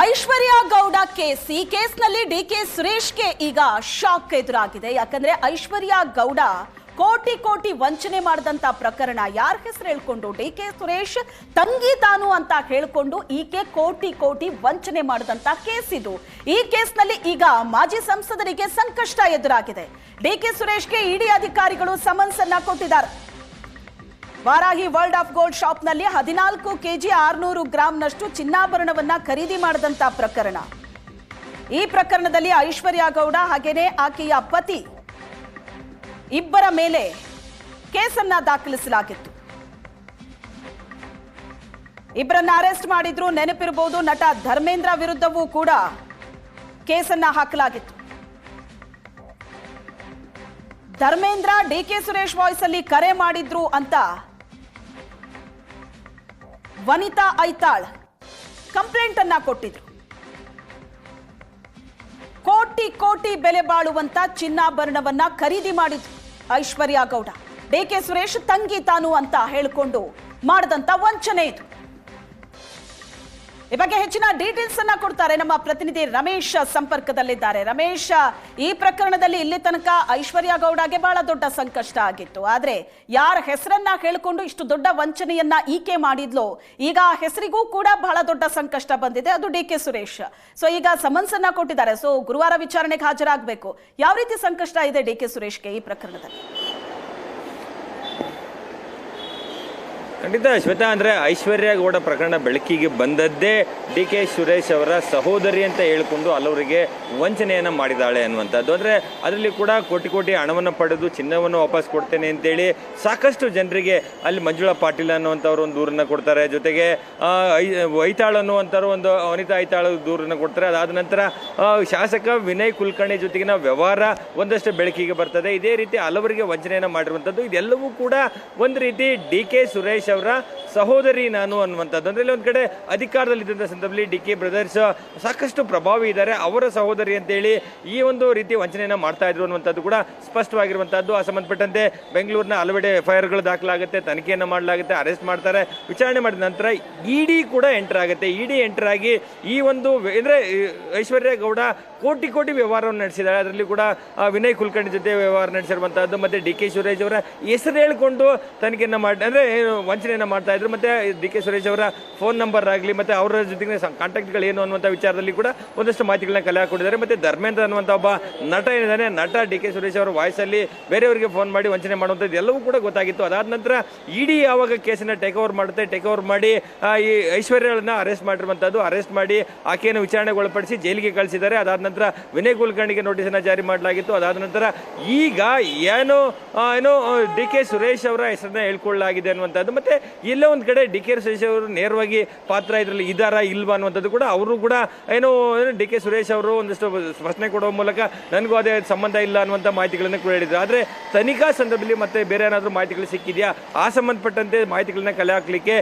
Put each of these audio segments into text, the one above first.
ಐಶ್ವರ್ಯ Gowda case ಈ ಕೇಸ್ನಲ್ಲಿ DK ಸುರೇಶ್ಗೆ ಈಗ ಶಾಕ್ ಎದುರಾಗಿದೆ. ಯಾಕಂದ್ರೆ ಐಶ್ವರ್ಯ ಗೌಡ ಕೋಟಿ ಕೋಟಿ ವಂಚನೆ ಮಾಡಿದಂತ ಪ್ರಕರಣ. ಯಾರ ಹೆಸರು ಹೇಳ್ಕೊಂಡು ಡಿಕೆ ಸುರೇಶ್ ತಂಗಿ ತಾನು ಅಂತ ಹೇಳ್ಕೊಂಡು ಈಕೆ ಕೋಟಿ ಕೋಟಿ ವಂಚನೆ ಮಾಡಿದಂತ ಕೇಸ್ ಇದು. ಈ ಕೇಸ್ನಲ್ಲಿ ಈಗ ಮಾಜಿ ಸಂಸದರಿಗೆ ಸಂಕಷ್ಟ ಎದುರಾಗಿದೆ. ಡಿಕೆ ಸುರೇಶ್ಗೆ ಇಡಿ ಅಧಿಕಾರಿಗಳು ಸಮನ್ಸ್ ಅನ್ನ ಕೊಟ್ಟಿದ್ದಾರೆ. ವಾರಾಹಿ ವರ್ಲ್ಡ್ ಆಫ್ ಗೋಲ್ಡ್ ಶಾಪ್ನಲ್ಲಿ 14 ಕೆಜಿ 600 ಗ್ರಾಂನಷ್ಟು ಚಿನ್ನಾಭರಣವನ್ನ ಖರೀದಿ ಮಾಡಿದಂತ ಪ್ರಕರಣ. ಈ ಪ್ರಕರಣದಲ್ಲಿ ಐಶ್ವರ್ಯ ಗೌಡ ಹಾಗೇನೆ ಆಕೆಯ ಪತಿ ಇಬ್ಬರ ಮೇಲೆ ಕೇಸನ್ನ ದಾಖಲಿಸಲಾಗಿತ್ತು. ಇಬ್ಬರನ್ನ ಅರೆಸ್ಟ್ ಮಾಡಿದ್ರು. ನೆನಪಿರಬಹುದು, ನಟ ಧರ್ಮೇಂದ್ರ ವಿರುದ್ಧವೂ ಕೂಡ ಕೇಸನ್ನ ಹಾಕಲಾಗಿತ್ತು. ಧರ್ಮೇಂದ್ರ ಡಿಕೆ ಸುರೇಶ್ ವಾಯ್ಸ್ ಅಲ್ಲಿ ಕರೆ ಮಾಡಿದ್ರು ಅಂತ ವನಿತಾ ಐತಾಳ್ ಕಂಪ್ಲೇಂಟ್ ಅನ್ನ ಕೊಟ್ಟಿದ್ರು. ಕೋಟಿ ಕೋಟಿ ಬೆಲೆ ಬಾಳುವಂತ ಚಿನ್ನಾಭರಣವನ್ನ ಖರೀದಿ ಮಾಡಿದ್ರು ಐಶ್ವರ್ಯ ಗೌಡ. ಡಿಕೆ ಸುರೇಶ್ ತಂಗಿ ತಾನು ಅಂತ ಹೇಳಿಕೊಂಡು ಮಾಡಿದಂತ ವಂಚನೆ ಇದು. ಈ ಬಗ್ಗೆ ಹೆಚ್ಚಿನ ಡೀಟೇಲ್ಸ್ ಅನ್ನ ಕೊಡ್ತಾರೆ ನಮ್ಮ ಪ್ರತಿನಿಧಿ ರಮೇಶ್ ಸಂಪರ್ಕದಲ್ಲಿದ್ದಾರೆ. ರಮೇಶ್, ಈ ಪ್ರಕರಣದಲ್ಲಿ ಇಲ್ಲಿ ತನಕ ಐಶ್ವರ್ಯ ಗೌಡಗೆ ಬಹಳ ದೊಡ್ಡ ಸಂಕಷ್ಟ ಆಗಿತ್ತು. ಆದ್ರೆ ಯಾರ ಹೆಸರನ್ನ ಹೇಳಿಕೊಂಡು ಇಷ್ಟು ದೊಡ್ಡ ವಂಚನೆಯನ್ನ ಈಕೆ ಮಾಡಿದ್ಲೋ, ಈಗ ಆ ಹೆಸರಿಗೂ ಕೂಡ ಬಹಳ ದೊಡ್ಡ ಸಂಕಷ್ಟ ಬಂದಿದೆ. ಅದು ಡಿಕೆ ಸುರೇಶ್. ಸೊ ಈಗ ಸಮನ್ಸ್ ಅನ್ನ ಕೊಟ್ಟಿದ್ದಾರೆ. ಸೊ ಗುರುವಾರ ವಿಚಾರಣೆಗೆ ಹಾಜರಾಗಬೇಕು. ಯಾವ ರೀತಿ ಸಂಕಷ್ಟ ಇದೆ ಡಿಕೆ ಸುರೇಶ್ಗೆ ಈ ಪ್ರಕರಣದಲ್ಲಿ? ಖಂಡಿತ ಶ್ವೇತಾ, ಅಂದರೆ ಐಶ್ವರ್ಯ ಗೌಡ ಪ್ರಕರಣ ಬೆಳಕಿಗೆ ಬಂದದ್ದೇ ಡಿ.ಕೆ. ಸುರೇಶ್ ಅವರ ಸಹೋದರಿ ಅಂತ ಹೇಳಿಕೊಂಡು ಹಲವರಿಗೆ ವಂಚನೆಯನ್ನು ಮಾಡಿದ್ದಾಳೆ ಅನ್ನುವಂಥದ್ದು. ಅಂದರೆ ಅದರಲ್ಲಿ ಕೂಡ ಕೋಟಿ ಕೋಟಿ ಹಣವನ್ನು ಪಡೆದು ಚಿನ್ನವನ್ನು ವಾಪಸ್ ಕೊಡ್ತೇನೆ ಅಂತೇಳಿ ಸಾಕಷ್ಟು ಜನರಿಗೆ ಅಲ್ಲಿ ಮಂಜುಳಾ ಪಾಟೀಲ್ ಅನ್ನುವಂಥವ್ರು ಒಂದು ದೂರನ್ನು ಕೊಡ್ತಾರೆ. ಜೊತೆಗೆ ಐತಾಳ್ ಅನ್ನುವಂಥವ್ರು ಒಂದು ವನಿತಾ ಐತಾಳ್ ದೂರನ್ನು ಕೊಡ್ತಾರೆ. ಅದಾದ ನಂತರ ಶಾಸಕ ವಿನಯ್ ಕುಲಕರ್ಣಿ ಜೊತೆಗಿನ ವ್ಯವಹಾರ ಒಂದಷ್ಟು ಬೆಳಕಿಗೆ ಬರ್ತದೆ. ಇದೇ ರೀತಿ ಹಲವರಿಗೆ ವಂಚನೆಯನ್ನು ಮಾಡಿರುವಂಥದ್ದು. ಇದೆಲ್ಲವೂ ಕೂಡ ಒಂದು ರೀತಿ ಡಿ.ಕೆ. ಸುರೇಶ್ ಅವರ ಸಹೋದರಿ ನಾನು ಅನ್ನುವಂಥದ್ದು. ಅಂದ್ರೆ ಒಂದು ಕಡೆ ಅಧಿಕಾರದಲ್ಲಿದ್ದಂಥ ಸಂದರ್ಭದಲ್ಲಿ ಡಿ.ಕೆ. ಬ್ರದರ್ಸ್ ಸಾಕಷ್ಟು ಪ್ರಭಾವಿ ಇದ್ದಾರೆ, ಅವರ ಸಹೋದರಿ ಅಂತೇಳಿ ಈ ಒಂದು ರೀತಿ ವಂಚನೆಯನ್ನು ಮಾಡ್ತಾ ಇದ್ರು ಅನ್ನುವಂಥದ್ದು ಕೂಡ ಸ್ಪಷ್ಟವಾಗಿರುವಂಥದ್ದು. ಆ ಸಂಬಂಧಪಟ್ಟಂತೆ ಬೆಂಗಳೂರಿನ ಹಲವೆಡೆ ಎಫ್ಐಆರ್ಗಳು ದಾಖಲಾಗುತ್ತೆ, ತನಿಖೆಯನ್ನು ಮಾಡಲಾಗುತ್ತೆ, ಅರೆಸ್ಟ್ ಮಾಡ್ತಾರೆ. ವಿಚಾರಣೆ ಮಾಡಿದ ನಂತರ ಇಡಿ ಕೂಡ ಎಂಟರ್ ಆಗುತ್ತೆ. ಇಡಿ ಎಂಟರ್ ಆಗಿ ಈ ಒಂದು ಅಂದರೆ ಐಶ್ವರ್ಯ ಗೌಡ ಕೋಟಿ ಕೋಟಿ ವ್ಯವಹಾರವನ್ನು ನಡೆಸಿದ್ದಾರೆ. ಅದರಲ್ಲಿ ಕೂಡ ವಿನಯ್ ಕುಲಕರ್ಣಿ ಜೊತೆ ವ್ಯವಹಾರ ನಡೆಸಿರುವಂಥದ್ದು. ಮತ್ತೆ ಡಿ.ಕೆ. ಸುರೇಶ್ ಅವರ ಹೆಸರು ಹೇಳಿಕೊಂಡು ತನಿಖೆಯನ್ನು ಮಾಡಿ ಅಂದರೆ ವಂಚನೆಯನ್ನು ಮಾಡ್ತಾ ಇದ್ರು. ಮತ್ತೆ ಡಿ.ಕೆ. ಸುರೇಶ್ ಅವರ ಫೋನ್ ನಂಬರ್ ಆಗಲಿ ಮತ್ತೆ ಅವರ ಜೊತೆಗೆ ಕಾಂಟ್ಯಾಕ್ಟ್ಗಳು ಏನು ಅನ್ನುವಂಥ ವಿಚಾರದಲ್ಲಿ ಕೂಡ ಒಂದಷ್ಟು ಮಾಹಿತಿಗಳನ್ನ ಕಲೆ ಹಾಕೊಂಡಿದ್ದಾರೆ. ಮತ್ತೆ ಧರ್ಮೇಂದ್ರ ಅನ್ನುವಂಥ ಒಬ್ಬ ನಟ ಏನಿದ್ದಾನೆ, ನಟ ಡಿ.ಕೆ. ಸುರೇಶ್ ಅವರ ವಾಯ್ಸಲ್ಲಿ ಬೇರೆಯವರಿಗೆ ಫೋನ್ ಮಾಡಿ ವಂಚನೆ ಮಾಡುವಂಥದ್ದು ಎಲ್ಲವೂ ಕೂಡ ಗೊತ್ತಾಗಿತ್ತು. ಅದಾದ ನಂತರ ಇಡಿ ಯಾವಾಗ ಕೇಸನ್ನು ಟೇಕ್ ಓವರ್ ಮಾಡುತ್ತೆ, ಟೇಕ್ ಓವರ್ ಮಾಡಿ ಈ ಐಶ್ವರ್ಯಗಳನ್ನ ಅರೆಸ್ಟ್ ಮಾಡಿರುವಂಥದ್ದು. ಅರೆಸ್ಟ್ ಮಾಡಿ ಆಕೆಯನ್ನು ವಿಚಾರಣೆಗೆ ಒಳಪಡಿಸಿ ಜೈಲಿಗೆ ಕಳಿಸಿದ್ದಾರೆ. ಅದಾದ ನಂತರ ವಿನಯ್ ಕುಲಕರ್ಣಿಗೆ ನೋಟಿಸನ್ನು ಜಾರಿ ಮಾಡಲಾಗಿತ್ತು. ಅದಾದ ನಂತರ ಈಗ ಏನು ಡಿ.ಕೆ. ಸುರೇಶ್ ಅವರ ಹೆಸರನ್ನ ಹೇಳ್ಕೊಳ್ಳಲಾಗಿದೆ ಅನ್ನುವಂಥದ್ದು. ಮತ್ತೆ ಎಲ್ಲೋ ಒಂದು ಕಡೆ ಡಿ.ಕೆ. ಸುರೇಶ್ ಅವರು ನೇರವಾಗಿ ಪಾತ್ರ ಇದರಲ್ಲಿ ಇದ್ದಾರಾ ಇಲ್ವಾ ಅನ್ನುವಂಥದ್ದು ಕೂಡ ಅವರು ಕೂಡ ಡಿ.ಕೆ. ಸುರೇಶ್ ಅವರು ಒಂದಷ್ಟು ಸ್ಪಷ್ಟನೆ ಕೊಡುವ ಮೂಲಕ ನನಗೂ ಅದೇ ಸಂಬಂಧ ಇಲ್ಲ ಅನ್ನುವಂಥ ಮಾಹಿತಿಗಳನ್ನು ಕೂಡ ಹೇಳಿದ್ರು. ಆದರೆ ತನಿಖಾ ಸಂದರ್ಭದಲ್ಲಿ ಮತ್ತೆ ಬೇರೆ ಏನಾದರೂ ಮಾಹಿತಿಗಳು ಸಿಕ್ಕಿದೆಯಾ, ಆ ಸಂಬಂಧಪಟ್ಟಂತೆ ಮಾಹಿತಿಗಳನ್ನ ಕಲೆ ಹಾಕಲಿಕ್ಕೆ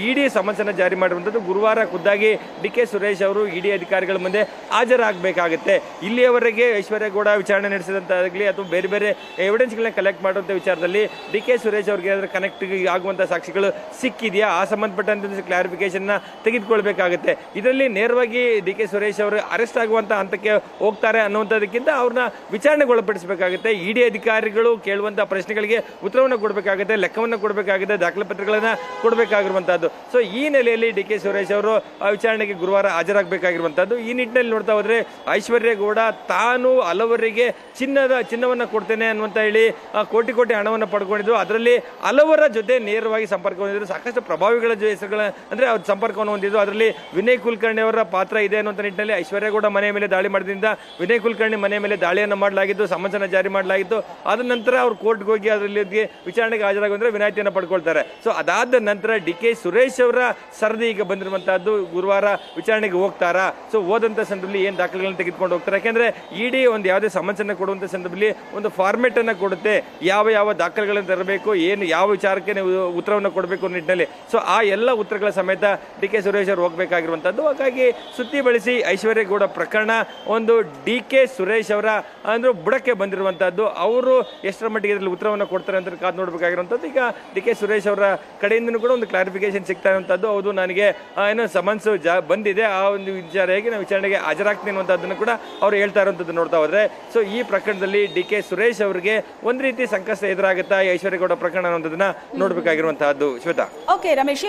ಇಡಿ ಸಮನ್ಸನ್ನು ಜಾರಿ ಮಾಡಿರುವಂಥದ್ದು. ಗುರುವಾರ ಖುದ್ದಾಗಿ ಡಿ.ಕೆ. ಸುರೇಶ್ ಅವರು ಇಡಿ ಅಧಿಕಾರಿಗಳ ಮುಂದೆ ಹಾಜರಾಗಬೇಕಾಗುತ್ತೆ. ಇಲ್ಲಿಯವರೆಗೆ ಐಶ್ವರ್ಯ ಗೌಡ ವಿಚಾರಣೆ ನಡೆಸಿದಂತಾಗಲಿ ಅಥವಾ ಬೇರೆ ಬೇರೆ ಎವಿಡೆನ್ಸ್ಗಳನ್ನ ಕಲೆಕ್ಟ್ ಮಾಡುವಂಥ ವಿಚಾರದಲ್ಲಿ ಡಿ.ಕೆ. ಸುರೇಶ್ ಅವರಿಗೆ ಏನಾದರೂ ಕನೆಕ್ಟ್ ಆಗುವಂಥ ಸಾಕ್ಷಿಗಳು ಸಿಕ್ಕಿದೆಯಾ, ಆ ಸಂಬಂಧಪಟ್ಟಂತೆ ಕ್ಲಾರಿಫಿಕೇಶನ್ ತೆಗೆದುಕೊಳ್ಬೇಕಾಗುತ್ತೆ. ಇದರಲ್ಲಿ ನೇರವಾಗಿ ಡಿ.ಕೆ. ಸುರೇಶ್ ಅವರು ಅರೆಸ್ಟ್ ಆಗುವಂಥ ಹಂತಕ್ಕೆ ಹೋಗ್ತಾರೆ ಅನ್ನುವಂಥದ್ದಕ್ಕಿಂತ ಅವ್ರನ್ನ ವಿಚಾರಣೆಗೆ ಒಳಪಡಿಸಬೇಕಾಗುತ್ತೆ. ಇಡಿ ಅಧಿಕಾರಿಗಳು ಕೇಳುವಂಥ ಪ್ರಶ್ನೆಗಳಿಗೆ ಉತ್ತರವನ್ನು ಕೊಡಬೇಕಾಗುತ್ತೆ, ಲೆಕ್ಕವನ್ನು ಕೊಡಬೇಕಾಗುತ್ತೆ, ದಾಖಲೆ ಪತ್ರಗಳನ್ನು ಕೊಡಬೇಕಾಗಿರುವಂಥದ್ದು. ಸೊ ಈ ನೆಲೆಯಲ್ಲಿ ಡಿ.ಕೆ. ಸುರೇಶ್ ಅವರು ವಿಚಾರಣೆಗೆ ಗುರುವಾರ ಹಾಜರಾಗಬೇಕಾಗಿರುವಂಥದ್ದು. ಈ ನಿಟ್ಟಿನಲ್ಲಿ ನೋಡ್ತಾ ಹೋದ್ರೆ ಐಶ್ವರ್ಯ ಗೌಡ ತಾನು ಹಲವರಿಗೆ ಚಿನ್ನವನ್ನು ಕೊಡ್ತೇನೆ ಅನ್ನುವಂತ ಹೇಳಿ ಕೋಟಿ ಕೋಟಿ ಹಣವನ್ನು ಪಡ್ಕೊಂಡಿದ್ರು. ಅದರಲ್ಲಿ ಹಲವರ ಜೊತೆ ನೇರವಾಗಿ ಸಂಪರ್ಕ ಹೊಂದಿದ್ರು. ಸಾಕಷ್ಟು ಪ್ರಭಾವಿಗಳ ಹೆಸರುಗಳ ಅಂದ್ರೆ ಅವ್ರ ಸಂಪರ್ಕವನ್ನು ಹೊಂದಿದ್ರು. ಅದರಲ್ಲಿ ವಿನಯ್ ಕುಲಕರ್ಣಿ ಅವರ ಪಾತ್ರ ಇದೆ ಅನ್ನುವಂಥ ನಿಟ್ಟಿನಲ್ಲಿ ಐಶ್ವರ್ಯ ಗೌಡ ಮನೆ ಮೇಲೆ ದಾಳಿ ಮಾಡಿದ್ರಿಂದ ವಿನಯ್ ಕುಲಕರ್ಣಿ ಮನೆ ಮೇಲೆ ದಾಳಿಯನ್ನು ಮಾಡಲಾಗಿದ್ದು, ಸಮನ್ಸನ್ನು ಜಾರಿ ಮಾಡಲಾಗಿತ್ತು. ಅದ ನಂತರ ಅವ್ರು ಕೋರ್ಟ್ಗೆ ಹೋಗಿ ಅದರಲ್ಲಿ ವಿಚಾರಣೆಗೆ ಹಾಜರಾಗಿದ್ರೆ ವಿನಾಯಿತಿಯನ್ನು ಪಡ್ಕೊಳ್ತಾರೆ. ಸೊ ಅದಾದ ನಂತರ ಡಿ.ಕೆ. ಸುರೇಶ್ ಅವರ ಸರದಿ ಈಗ ಬಂದಿರುವಂತಹದ್ದು. ಗುರುವಾರ ವಿಚಾರಣೆಗೆ ಹೋಗ್ತಾರಾ, ಸೊ ಹೋದಂತ ಸಂದರ್ಭದಲ್ಲಿ ಏನ್ ದಾಖಲೆಗಳನ್ನು ತೆಗೆದುಕೊಂಡು ಹೋಗ್ತಾರೆ. ಯಾಕೆಂದ್ರೆ ಇಡಿ ಒಂದು ಯಾವುದೇ ಸಮನ್ಸನ್ನು ಕೊಡುವಂತ ಸಂದರ್ಭದಲ್ಲಿ ಒಂದು ಫಾರ್ಮೆಟ್ ಅನ್ನ ಕೊಡುತ್ತೆ, ಯಾವ ಯಾವ ದಾಖಲೆಗಳನ್ನು ತರಬೇಕು, ಏನು ಯಾವ ವಿಚಾರಕ್ಕೆ ನೀವು ಉತ್ತರವನ್ನು ಉತ್ತರವನ್ನು ಕೊಡಬೇಕು ನಿಟ್ಟಿನಲ್ಲಿ. ಸೊ ಆ ಎಲ್ಲ ಉತ್ತರಗಳ ಸಮೇತ ಡಿ ಕೆ ಸುರೇಶ್ ಅವರು ಹೋಗಬೇಕಾಗಿರುವಂಥದ್ದು. ಹಾಗಾಗಿ ಸುತ್ತಿ ಬಳಸಿ ಐಶ್ವರ್ಯ ಗೌಡ ಪ್ರಕರಣ ಒಂದು ಡಿ ಕೆ ಸುರೇಶ್ ಅವರ ಅಂದ್ರೆ ಬುಡಕ್ಕೆ ಬಂದಿರುವಂಥದ್ದು. ಅವರು ಎಷ್ಟರ ಮಟ್ಟಿಗೆ ಇದರಲ್ಲಿ ಉತ್ತರವನ್ನು ಕೊಡ್ತಾರೆ ಅಂತ ಕಾದು ನೋಡಬೇಕಾಗಿರುವಂಥದ್ದು. ಈಗ ಡಿ ಕೆ ಸುರೇಶ್ ಅವರ ಕಡೆಯಿಂದನೂ ಕೂಡ ಒಂದು ಕ್ಲಾರಿಫಿಕೇಶನ್ ಸಿಗ್ತಾ ಇರುವಂಥದ್ದು. ಹೌದು, ನನಗೆ ಏನೋ ಸಮನ್ಸು ಬಂದಿದೆ, ಆ ಒಂದು ವಿಚಾರವಾಗಿ ನಾನು ವಿಚಾರಣೆಗೆ ಹಾಜರಾಗ್ತೀನಿ ಅನ್ನುವಂಥದ್ದನ್ನು ಕೂಡ ಅವರು ಹೇಳ್ತಾ ಇರುವಂಥದ್ದು ನೋಡ್ತಾ ಹೋದ್ರೆ. ಸೊ ಈ ಪ್ರಕರಣದಲ್ಲಿ ಡಿ ಕೆ ಸುರೇಶ್ ಅವರಿಗೆ ಒಂದು ರೀತಿ ಸಂಕಷ್ಟ ಎದುರಾಗುತ್ತಾ ಈ ಐಶ್ವರ್ಯ ಗೌಡ ಪ್ರಕರಣ ಅನ್ನೋದನ್ನ ನೋಡಬೇಕಾಗಿರುವಂತಹದ್ದು. ಶ್ವೇತಾ. ಓಕೆ ರಮೇಶ್,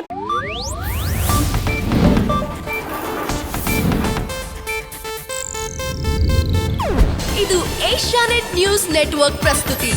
ಇದು ಏಷ್ಯಾನೆಟ್ ನ್ಯೂಸ್ ನೆಟ್ವರ್ಕ್ ಪ್ರಸ್ತುತಿ.